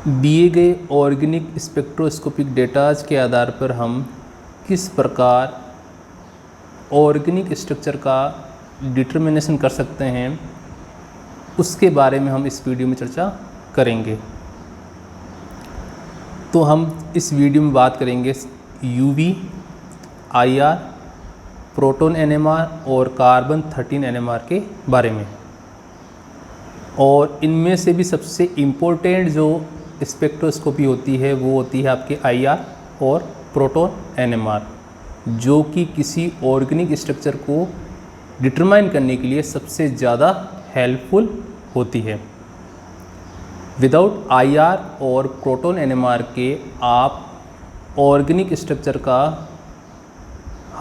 दिए गए organic spectroscopic datas के आधार पर हम किस प्रकार ऑर्गेनिक स्ट्रक्चर का डिटर्मिनेशन कर सकते हैं, उसके बारे में हम इस वीडियो में चर्चा करेंगे। तो हम इस वीडियो में बात करेंगे यूवी, आईआर, प्रोटॉन एनएमआर और कार्बन 13 एनएमआर के बारे में। और इनमें से भी सबसे इम्पोर्टेंट जो स्पेक्ट्रोस्कोपी होती है वो होती है आपके आईआर और प्रोटॉन एनएमआर, जो कि किसी ऑर्गेनिक स्ट्रक्चर को डिटरमाइन करने के लिए सबसे ज़्यादा हेल्पफुल होती है। विदाउट आईआर और प्रोटॉन एनएमआर के आप ऑर्गेनिक स्ट्रक्चर का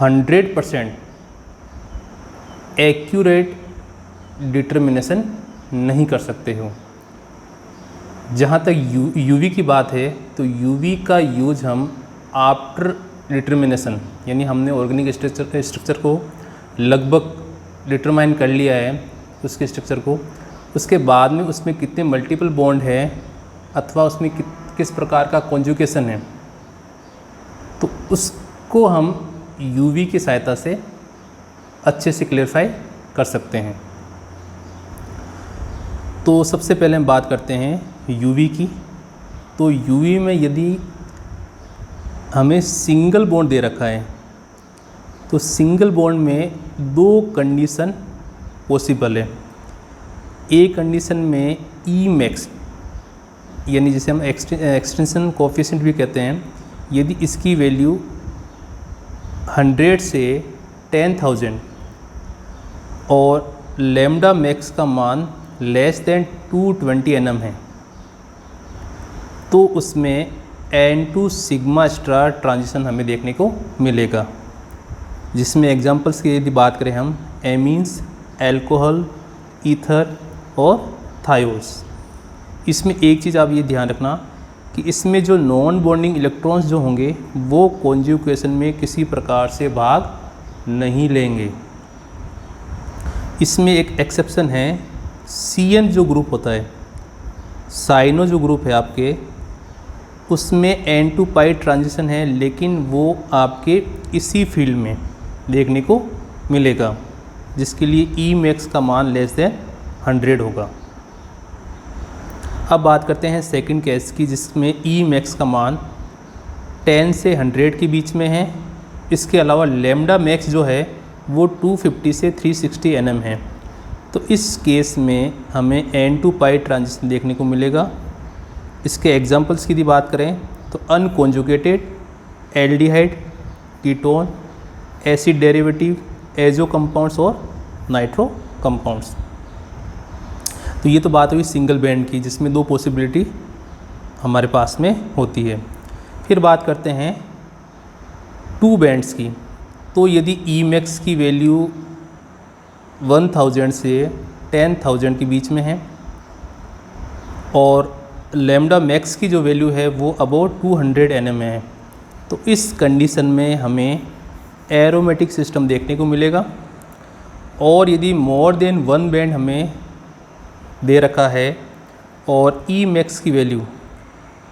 100% एक्यूरेट डिटर्मिनेशन नहीं कर सकते हो। जहाँ तक यूवी की बात है तो यूवी का यूज हम आफ्टर डिटर्मिनेशन, यानी हमने ऑर्गेनिक स्ट्रक्चर को लगभग डिटरमाइन कर लिया है उसके स्ट्रक्चर को, उसके बाद में उसमें कितने मल्टीपल बॉन्ड है अथवा उसमें किस प्रकार का कॉन्जुगेशन है, तो उसको हम यूवी की सहायता से अच्छे से क्लेरिफाई कर सकते हैं। तो सबसे पहले हम बात करते हैं यूवी की। तो यूवी में यदि हमें सिंगल बॉन्ड दे रखा है तो सिंगल बॉन्ड में दो कंडीशन पॉसिबल है। ए कंडीशन में ई मैक्स, यानी जिसे हम एक्सटेंशन कोफिशिएंट भी कहते हैं, यदि इसकी वैल्यू 100 से 10,000 और लैम्डा मैक्स का मान लेस देन 220 nm है, तो उसमें N2 सिग्मा स्टार ट्रांजिशन हमें देखने को मिलेगा। जिसमें एग्जांपल्स की यदि बात करें हम एमीन्स, एल्कोहल, ईथर और थायोल्स। इसमें एक चीज़ आप ये ध्यान रखना कि इसमें जो नॉन बॉन्डिंग इलेक्ट्रॉन्स जो होंगे वो कॉन्जुगेशन में किसी प्रकार से भाग नहीं लेंगे। इसमें एक एक्सेप्शन है, CN जो ग्रुप होता है, साइनो जो ग्रुप है आपके, उसमें N2 पाई ट्रांजिशन है, लेकिन वो आपके इसी फील्ड में देखने को मिलेगा, जिसके लिए ई मैक्स का मान लेस देन 100 होगा। अब बात करते हैं सेकंड केस की, जिसमें ई मैक्स का मान 10 से 100 के बीच में है। इसके अलावा लैम्डा मैक्स जो है वो 250 से 360 nm है। तो इस केस में हमें N2 पाई ट्रांजिशन देखने को मिलेगा। इसके एग्जांपल्स की यदि बात करें तो unconjugated aldehyde, ketone, acid derivative, azo compounds और नाइट्रो कंपाउंड्स। तो ये तो बात हुई सिंगल बैंड की, जिसमें दो पॉसिबिलिटी हमारे पास में होती है। फिर बात करते हैं टू बैंड्स की। तो यदि ई मैक्स की वैल्यू 1000 से 10,000 के बीच में है और लैम्डा मैक्स की जो वैल्यू है वो अबाउट 200 nm है, तो इस कंडीशन में हमें एरोमेटिक सिस्टम देखने को मिलेगा। और यदि मोर देन वन बैंड हमें दे रखा है और ई मैक्स की वैल्यू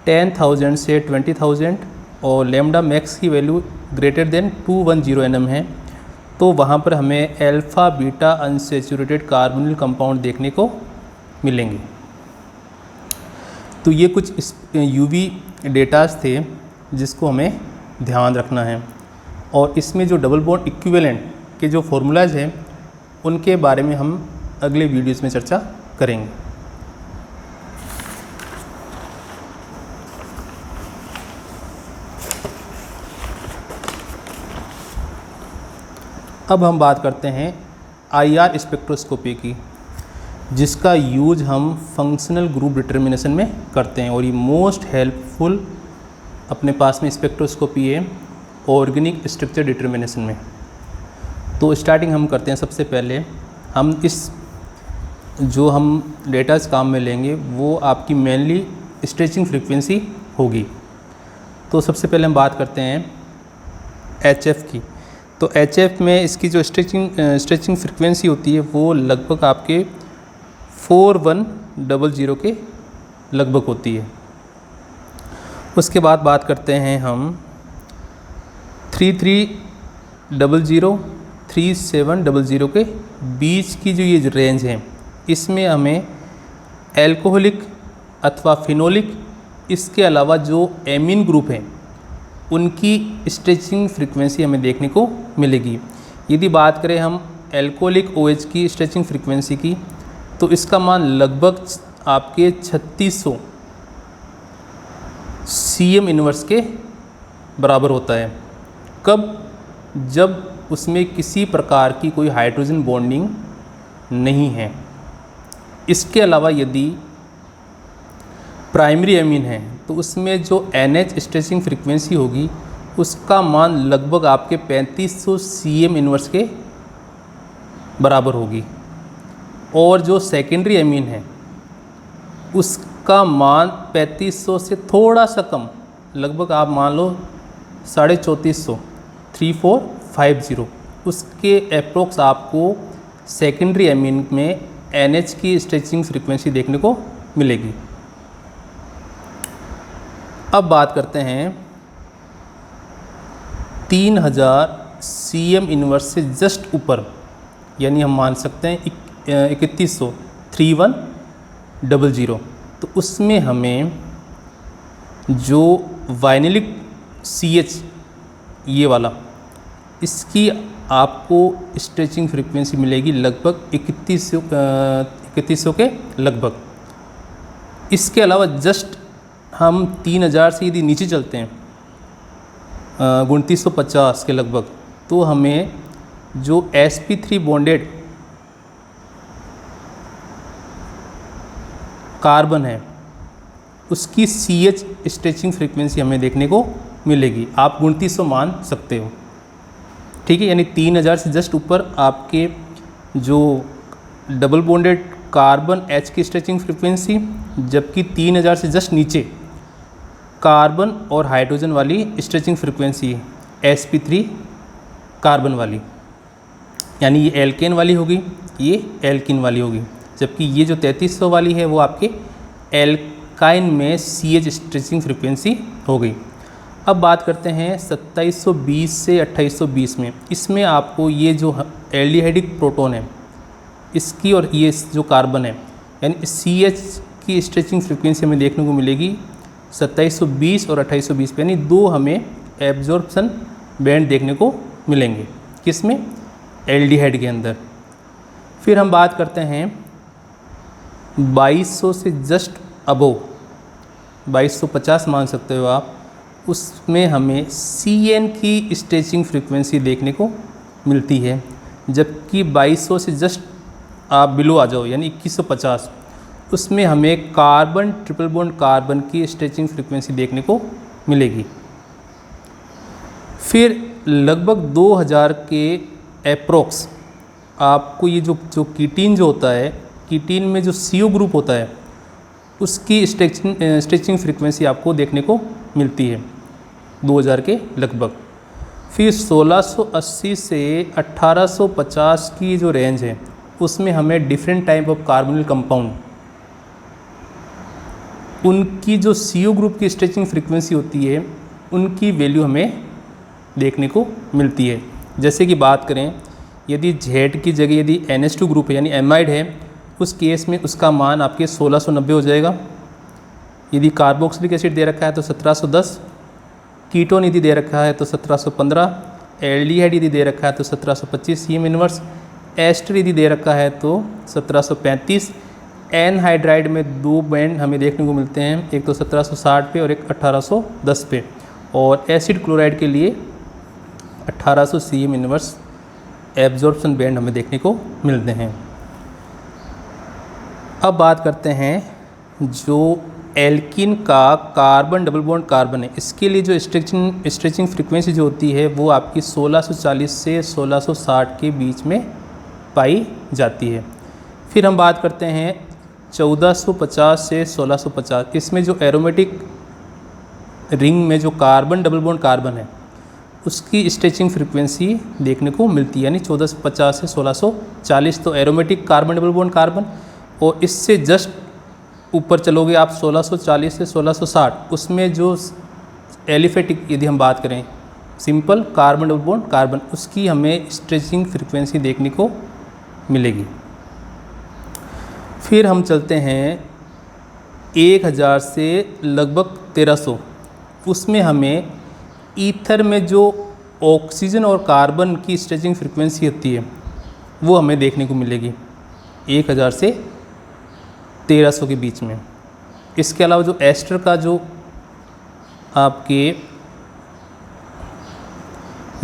10,000 से 20,000 और लैम्डा मैक्स की वैल्यू ग्रेटर देन 210 nm है, तो वहाँ पर हमें alpha beta unsaturated carbonyl compound देखने को मिलेंगे। तो ये कुछ यूवी डेटास थे जिसको हमें ध्यान रखना है। और इसमें जो डबल बॉन्ड इक्विवेलेंट के जो फॉर्मूलाज हैं उनके बारे में हम अगले वीडियोज़ में चर्चा करेंगे। अब हम बात करते हैं आईआर स्पेक्ट्रोस्कोपी की, जिसका यूज हम फंक्शनल ग्रुप डिटर्मिनेशन में करते हैं। और ये मोस्ट हेल्पफुल अपने पास में स्पेक्ट्रोस्कोपी है ऑर्गेनिक स्ट्रक्चर डिटर्मिनेशन में। तो स्टार्टिंग हम करते हैं, सबसे पहले हम इस जो हम डेटाज काम में लेंगे वो आपकी मेनली स्ट्रेचिंग फ्रीक्वेंसी होगी। तो सबसे पहले हम बात करते हैं HF की। तो HF में इसकी जो स्ट्रेचिंग फ्रीक्वेंसी होती है वो लगभग आपके 4100 के लगभग होती है। उसके बाद बात करते हैं हम 3300 3700 के बीच की जो ये रेंज है, इसमें हमें एल्कोहलिक अथवा फिनोलिक, इसके अलावा जो एमीन ग्रुप हैं उनकी स्ट्रेचिंग फ्रीक्वेंसी हमें देखने को मिलेगी। यदि बात करें हम एल्कोहलिक OH की स्ट्रेचिंग फ्रीक्वेंसी की, तो इसका मान लगभग आपके 3600 cm इनवर्स के बराबर होता है। कब? जब उसमें किसी प्रकार की कोई हाइड्रोजन बॉन्डिंग नहीं है। इसके अलावा यदि प्राइमरी एमीन है तो उसमें जो NH स्ट्रेचिंग फ्रीक्वेंसी होगी उसका मान लगभग आपके 3500 cm इनवर्स के बराबर होगी। और जो सेकेंडरी एमीन है उसका मान 3500 से थोड़ा सा कम, लगभग आप मान लो 3450 3450, उसके अप्रोक्स आपको सेकेंडरी एमीन में NH की स्ट्रेचिंग फ्रीक्वेंसी देखने को मिलेगी। अब बात करते हैं 3000 cm इनवर्स से जस्ट ऊपर, यानी हम मान सकते हैं 3100 3100, तो उसमें हमें जो वाइनिलिक CH ये वाला, इसकी आपको स्ट्रेचिंग फ्रीक्वेंसी मिलेगी लगभग 3100 के लगभग। इसके अलावा जस्ट हम 3000 से यदि नीचे चलते हैं 2950 के लगभग, तो हमें जो sp3 बॉन्डेड कार्बन है उसकी CH स्ट्रेचिंग फ्रीक्वेंसी हमें देखने को मिलेगी। आप 2900 मान सकते हो, ठीक है। यानी 3000 से जस्ट ऊपर आपके जो डबल बॉन्डेड कार्बन H की स्ट्रेचिंग फ्रीक्वेंसी, जबकि 3000 से जस्ट नीचे कार्बन और हाइड्रोजन वाली स्ट्रेचिंग फ्रीक्वेंसी sp3 कार्बन वाली, यानी ये एल्केन वाली होगी, ये एल्किन वाली होगी, जबकि ये जो 3300 वाली है वो आपके एल्काइन में CH स्ट्रेचिंग फ्रीक्वेंसी हो गई। अब बात करते हैं 2720 से 2820 में। इसमें आपको ये जो एल्डिहाइडिक प्रोटॉन है इसकी और ये जो कार्बन है यानी CH की स्ट्रेचिंग फ्रीक्वेंसी हमें देखने को मिलेगी 2720 और 2820 पे, यानी दो हमें एब्जॉर्प्शन बैंड देखने को मिलेंगे। किसमें? एल्डिहाइड के अंदर। फिर हम बात करते हैं 2200 से जस्ट अबोव, 2250 मान सकते हो आप, उसमें हमें CN की स्ट्रेचिंग फ्रीक्वेंसी देखने को मिलती है, जबकि 2200 से जस्ट आप बिलो आ जाओ यानी 2150, उसमें हमें कार्बन ट्रिपल बॉन्ड कार्बन की स्ट्रेचिंग फ्रीक्वेंसी देखने को मिलेगी। फिर लगभग 2000 के अप्रोक्स आपको ये जो कीटीन जो होता है, कीटीन में जो CO ग्रुप होता है उसकी स्ट्रेचिंग फ्रीक्वेंसी आपको देखने को मिलती है 2000 के लगभग। फिर 1680 से 1850 की जो रेंज है उसमें हमें different type of carbonyl compound, उनकी जो CO ग्रुप की स्ट्रेचिंग फ्रीक्वेंसी होती है उनकी वैल्यू हमें देखने को मिलती है। जैसे कि बात करें यदि Z की जगह यदि NH2 ग्रुप है यानी एमाइड है, उस केस में उसका मान आपके 1690 हो जाएगा। यदि कार्बोक्सिलिक एसिड दे रखा है तो 1710, कीटोन यदि दे रखा है तो 1715, एल्डिहाइड यदि दे रखा है तो 1725 CM इनवर्स, एस्टर यदि दे रखा है तो 1735। एनहाइड्राइड में दो बैंड हमें देखने को मिलते हैं, एक तो 1760 पे और एक 1810 पे, और एसिड क्लोराइड के लिए 1800 CM इनवर्स एब्जॉर्प्शन बैंड हमें देखने को मिलते हैं। अब बात करते हैं जो एल्किन का कार्बन डबल बॉन्ड कार्बन है, इसके लिए जो स्ट्रेचिंग फ्रीक्वेंसी जो होती है वो आपकी 1640 से 1660 के बीच में पाई जाती है। फिर हम बात करते हैं 1450 से 1650, इसमें जो एरोमेटिक रिंग में जो कार्बन डबल बॉन्ड कार्बन है उसकी स्ट्रेचिंग फ्रीक्वेंसी देखने को मिलती है, यानी 1450 से 1640 तो aromatic carbon double bond carbon, और इससे जस्ट ऊपर चलोगे आप 1640 से 1660, उसमें जो एलिफेटिक यदि हम बात करें, simple carbon double bond carbon, उसकी हमें स्ट्रेचिंग फ्रीक्वेंसी देखने को मिलेगी। फिर हम चलते हैं 1000 से लगभग 1300, उसमें हमें ईथर में जो ऑक्सीजन और कार्बन की स्ट्रेचिंग फ्रीक्वेंसी होती है वो हमें देखने को मिलेगी 1000 से 1300 के बीच में। इसके अलावा जो एस्टर का जो आपके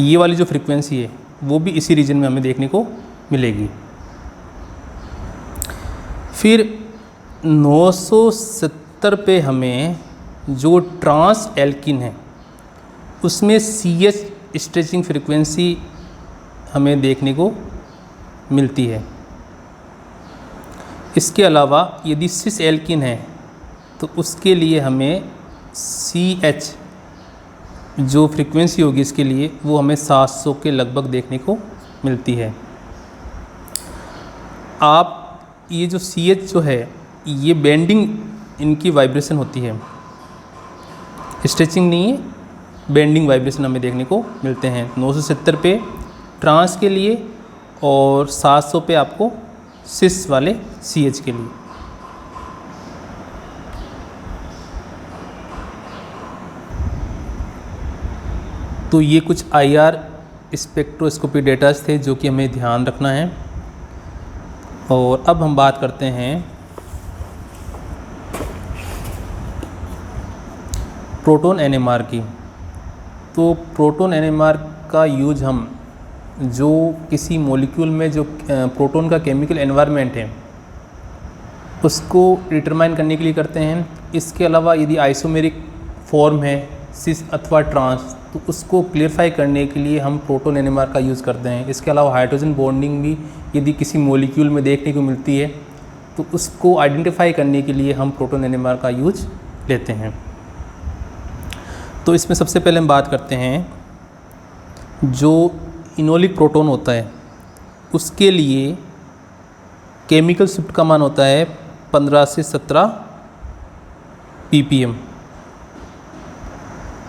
ये वाली जो फ्रीक्वेंसी है वो भी इसी रीजन में हमें देखने को मिलेगी। फिर 970 पे हमें जो ट्रांस एल्किन है उसमें CH स्ट्रेचिंग फ्रीक्वेंसी हमें देखने को मिलती है। इसके अलावा यदि सिस एल्किन है तो उसके लिए हमें CH जो फ्रीक्वेंसी होगी इसके लिए वो हमें 700 के लगभग देखने को मिलती है। आप ये जो CH जो है ये बेंडिंग इनकी वाइब्रेशन होती है, स्ट्रेचिंग नहीं है, बेंडिंग वाइब्रेशन हमें देखने को मिलते हैं 970 पे ट्रांस के लिए और 700 पे आपको सिस वाले CH के लिए। तो ये कुछ IR स्पेक्ट्रोस्कोपी डेटास थे जो कि हमें ध्यान रखना है। और अब हम बात करते हैं प्रोटॉन NMR की। तो प्रोटॉन NMR का यूज हम जो किसी मॉलिक्यूल में जो प्रोटॉन का केमिकल एनवायरनमेंट है उसको डिटरमाइन करने के लिए करते हैं। इसके अलावा यदि आइसोमेरिक फॉर्म है सिस अथवा ट्रांस तो उसको क्लियरफाई करने के लिए हम प्रोटॉन NMR का यूज़ करते हैं। इसके अलावा हाइड्रोजन बॉन्डिंग भी यदि किसी मॉलिक्यूल में देखने को मिलती है तो उसको आइडेंटिफाई करने के लिए हम प्रोटॉन NMR का यूज लेते हैं। तो इसमें सबसे पहले हम बात करते हैं जो इनोलिक प्रोटॉन होता है उसके लिए केमिकल शिफ्ट का मान होता है 15 से 17 ppm।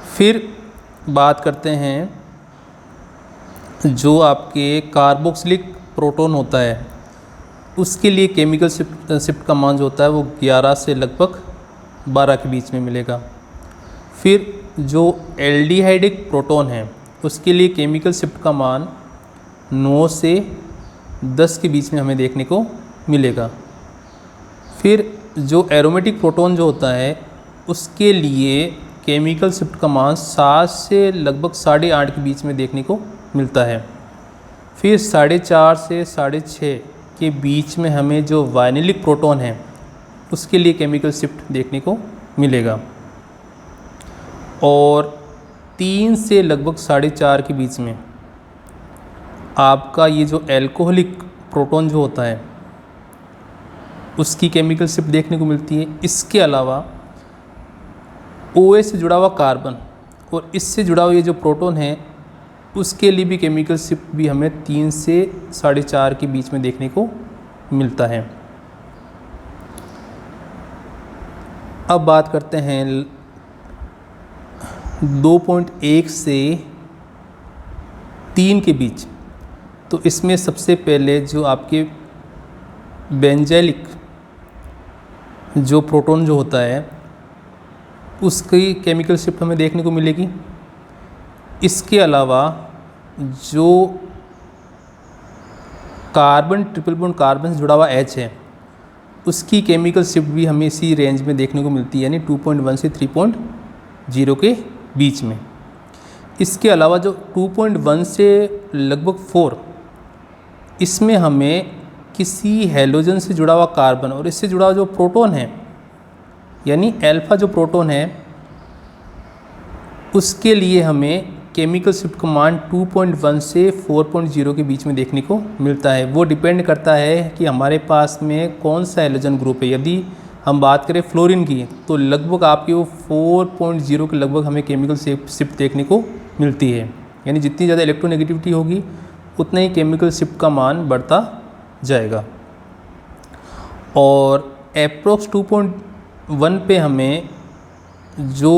फिर बात करते हैं जो आपके कार्बोक्सिलिक प्रोटॉन होता है उसके लिए केमिकल शिफ्ट का मान जो होता है वो 11 से लगभग 12 के बीच में मिलेगा। फिर जो एल्डिहाइडिक प्रोटॉन है उसके लिए केमिकल शिफ्ट का मान 9 से 10 के बीच में हमें देखने को मिलेगा। फिर जो एरोमेटिक प्रोटॉन जो होता है उसके लिए केमिकल शिफ्ट का मान 7 से लगभग 8.5 के बीच में देखने को मिलता है। फिर 4.5 से 6.5 के बीच में हमें जो वाइनिलिक प्रोटॉन है उसके लिए केमिकल शिफ्ट देखने को मिलेगा। और 3 से लगभग 4.5 के बीच में आपका ये जो एल्कोहलिक प्रोटॉन जो होता है उसकी केमिकल शिफ्ट देखने को मिलती है। इसके अलावा OH से जुड़ा हुआ कार्बन और इससे जुड़ा हुआ ये जो प्रोटॉन है उसके लिए भी केमिकल शिफ्ट भी हमें 3 से 4.5 के बीच में देखने को मिलता है। अब बात करते हैं 2.1 से 3 के बीच। तो इसमें सबसे पहले जो आपके बेंजैलिक जो प्रोटॉन जो होता है उसकी केमिकल शिफ्ट हमें देखने को मिलेगी। इसके अलावा जो कार्बन ट्रिपल बॉन्ड कार्बन से जुड़ा हुआ H है उसकी केमिकल शिफ्ट भी हमें इसी रेंज में देखने को मिलती है, यानी 2.1 से 3.0 के बीच में। इसके अलावा जो 2.1 से लगभग 4 इसमें हमें किसी हैलोजन से जुड़ा हुआ कार्बन और इससे जुड़ा हुआ जो प्रोटॉन है यानी अल्फ़ा जो प्रोटॉन है उसके लिए हमें केमिकल शिफ्ट का मान 2.1 से 4.0 के बीच में देखने को मिलता है। वो डिपेंड करता है कि हमारे पास में कौन सा हैलोजन ग्रुप है। यदि हम बात करें फ्लोरीन की तो लगभग आपके वो 4.0 के लगभग हमें केमिकल शिफ्ट देखने को मिलती है, यानी जितनी ज़्यादा इलेक्ट्रोनेगेटिविटी होगी उतना ही केमिकल शिफ्ट का मान बढ़ता जाएगा। और अप्रोक्स 2.1 पे हमें जो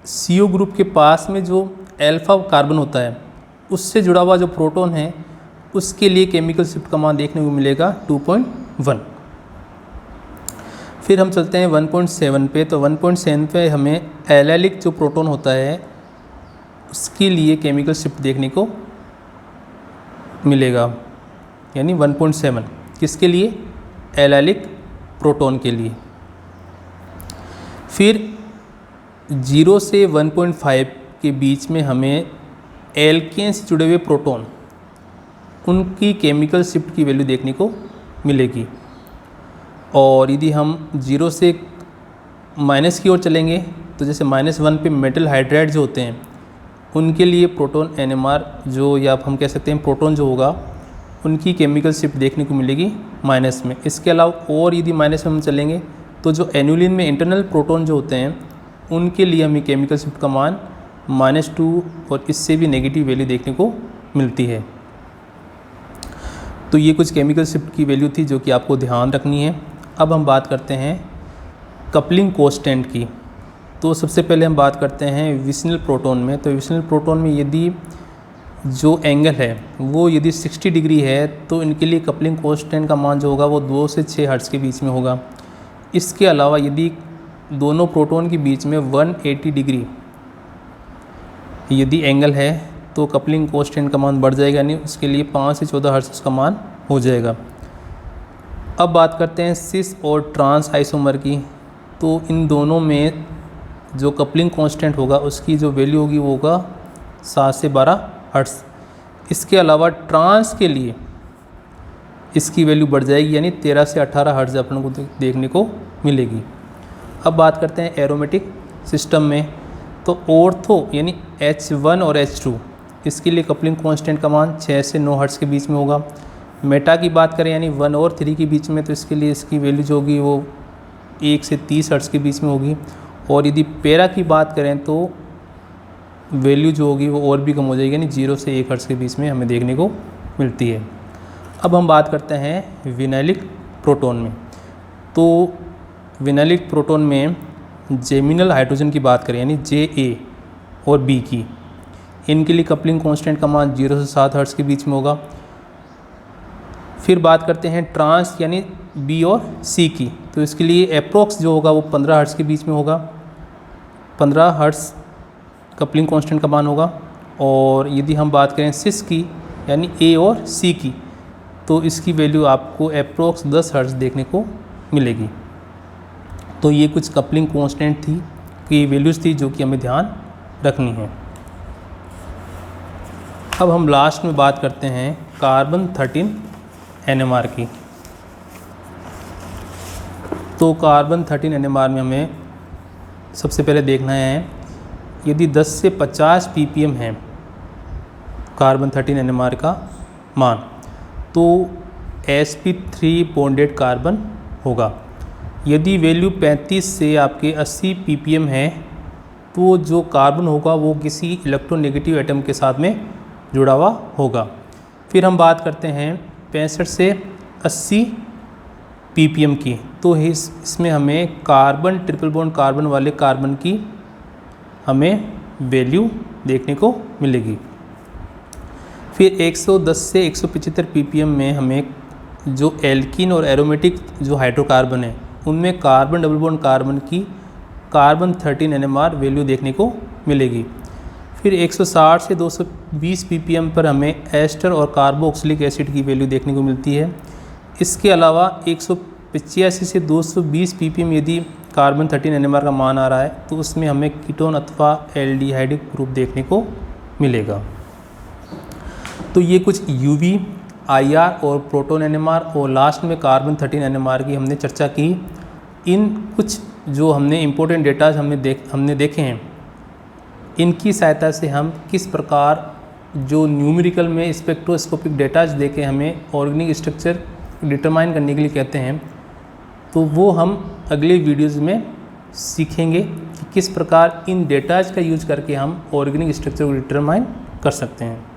CO ग्रुप के पास में जो अल्फा कार्बन होता है उससे जुड़ा हुआ जो प्रोटॉन है उसके लिए केमिकल शिफ्ट का मान देखने को मिलेगा 2.1। फिर हम चलते हैं 1.7 पे। तो 1.7 पे हमें एलाइलिक जो प्रोटॉन होता है उसके लिए केमिकल शिफ्ट देखने को मिलेगा, यानी 1.7 किसके लिए? एलाइलिक प्रोटॉन के लिए। फिर 0 से 1.5 के बीच में हमें एल्केन से जुड़े हुए प्रोटॉन उनकी केमिकल शिफ्ट की वैल्यू देखने को मिलेगी। और यदि हम 0 से माइनस की ओर चलेंगे तो जैसे -1 पे मेटल हाइड्राइड जो होते हैं उनके लिए प्रोटॉन NMR जो, या हम कह सकते हैं प्रोटॉन जो होगा, उनकी केमिकल शिफ्ट देखने को मिलेगी माइनस में। इसके अलावा और यदि माइनस में हम चलेंगे तो जो एनुलिन में इंटरनल प्रोटॉन जो होते हैं उनके लिए हमें केमिकल शिफ्ट का मान -2 और इससे भी नेगेटिव वैल्यू देखने को मिलती है। तो ये कुछ केमिकल शिफ्ट की वैल्यू थी जो कि आपको ध्यान रखनी है। अब हम बात करते हैं कपलिंग कांस्टेंट की। तो सबसे पहले हम बात करते हैं विशनल प्रोटॉन में। तो विशनल प्रोटॉन में यदि जो एंगल है वो यदि 60 डिग्री है तो इनके लिए कपलिंग कांस्टेंट का मान जो होगा वो 2 से 6 हर्ट्ज़ के बीच में होगा। इसके अलावा यदि दोनों प्रोटॉन के बीच में 180 डिग्री यदि एंगल है तो कपलिंग कांस्टेंट का मान बढ़ जाएगा, यानी उसके लिए 5 से 14 हर्ट्ज़ का मान हो जाएगा। अब बात करते हैं सिस और ट्रांस आइसोमर की। तो इन दोनों में जो कपलिंग कांस्टेंट होगा उसकी जो वैल्यू होगी वो होगा 7 से 12 हर्ट्ज़। इसके अलावा ट्रांस के लिए इसकी वैल्यू बढ़ जाएगी, यानी 13 से 18 हर्ट्ज़ अपन को देखने को मिलेगी। अब बात करते हैं एरोमेटिक सिस्टम में। तो ऑर्थो यानी H1 और H2 इसके लिए कपलिंग कांस्टेंट का मान 6 से 9 हर्ट्ज़ के बीच में होगा। मेटा की बात करें यानी 1 और 3 के बीच में, तो इसके लिए इसकी वैल्यू जो होगी वो 1 से 30 हर्ट्ज़ के बीच में होगी। और यदि पैरा की बात करें तो वैल्यू जो होगी वो और भी कम हो जाएगी, यानी 0 से 1 हर्ट्ज़ के बीच में हमें देखने को मिलती है। अब हम बात करते हैं विनाइलिक प्रोटॉन में। तो विनाइलिक प्रोटॉन में जेमिनल हाइड्रोजन की बात करें यानी JA और B की, इनके लिए कपलिंग कांस्टेंट का मान 0 से 7 हर्ट्ज़ के बीच में होगा। फिर बात करते हैं ट्रांस यानी B और C की। तो इसके लिए अप्रोक्स जो होगा वो 15 हर्ट्ज़ के बीच में होगा, 15 हर्ट्ज़ कपलिंग कांस्टेंट का मान होगा। और यदि हम बात करें सिस की यानी A और C की, तो इसकी वैल्यू आपको अप्रोक्स 10 हर्ट्ज़ देखने को मिलेगी। तो ये कुछ कपलिंग कांस्टेंट थी कि वैल्यूज़ थी जो कि हमें ध्यान रखनी है। अब हम लास्ट में बात करते हैं कार्बन 13 NMR की। तो कार्बन 13 NMR में हमें सबसे पहले देखना है यदि 10 से 50 ppm है कार्बन 13 NMR का मान, तो sp3 बॉन्डेड कार्बन होगा। यदि वैल्यू 35 से आपके 80 ppm है तो जो कार्बन होगा वो किसी इलेक्ट्रोनेगेटिव एटम के साथ में जुड़ा हुआ होगा। फिर हम बात करते हैं 65 से 80 ppm की। तो इसमें हमें कार्बन ट्रिपल बॉन्ड कार्बन वाले कार्बन की हमें वैल्यू देखने को मिलेगी। फिर 110 से 175 ppm में हमें जो एल्कीन और एरोमेटिक जो हाइड्रोकार्बन है उनमें कार्बन डबल बॉन्ड कार्बन की कार्बन 13 NMR वैल्यू देखने को मिलेगी। फिर 160 से 220 ppm पर हमें एस्टर और कार्बोक्सिलिक एसिड की वैल्यू देखने को मिलती है। इसके अलावा 185 से 220 ppm यदि कार्बन 13 NMR का मान आ रहा है तो उसमें हमें कीटोन अथवा एल्डिहाइडिक ग्रुप देखने को मिलेगा। तो ये कुछ UV, IR और प्रोटॉन NMR और लास्ट में कार्बन 13 NMR की हमने चर्चा की। इन कुछ जो हमने इम्पोर्टेंट डेटाज हमने देखे हैं, इनकी सहायता से हम किस प्रकार जो न्यूमेरिकल में स्पेक्ट्रोस्कोपिक डेटाज देके हमें ऑर्गेनिक स्ट्रक्चर डिटरमाइन करने के लिए कहते हैं, तो वो हम अगले वीडियोज़ में सीखेंगे कि किस प्रकार इन डेटाज का यूज करके हम ऑर्गेनिक स्ट्रक्चर को डिटरमाइन कर सकते हैं।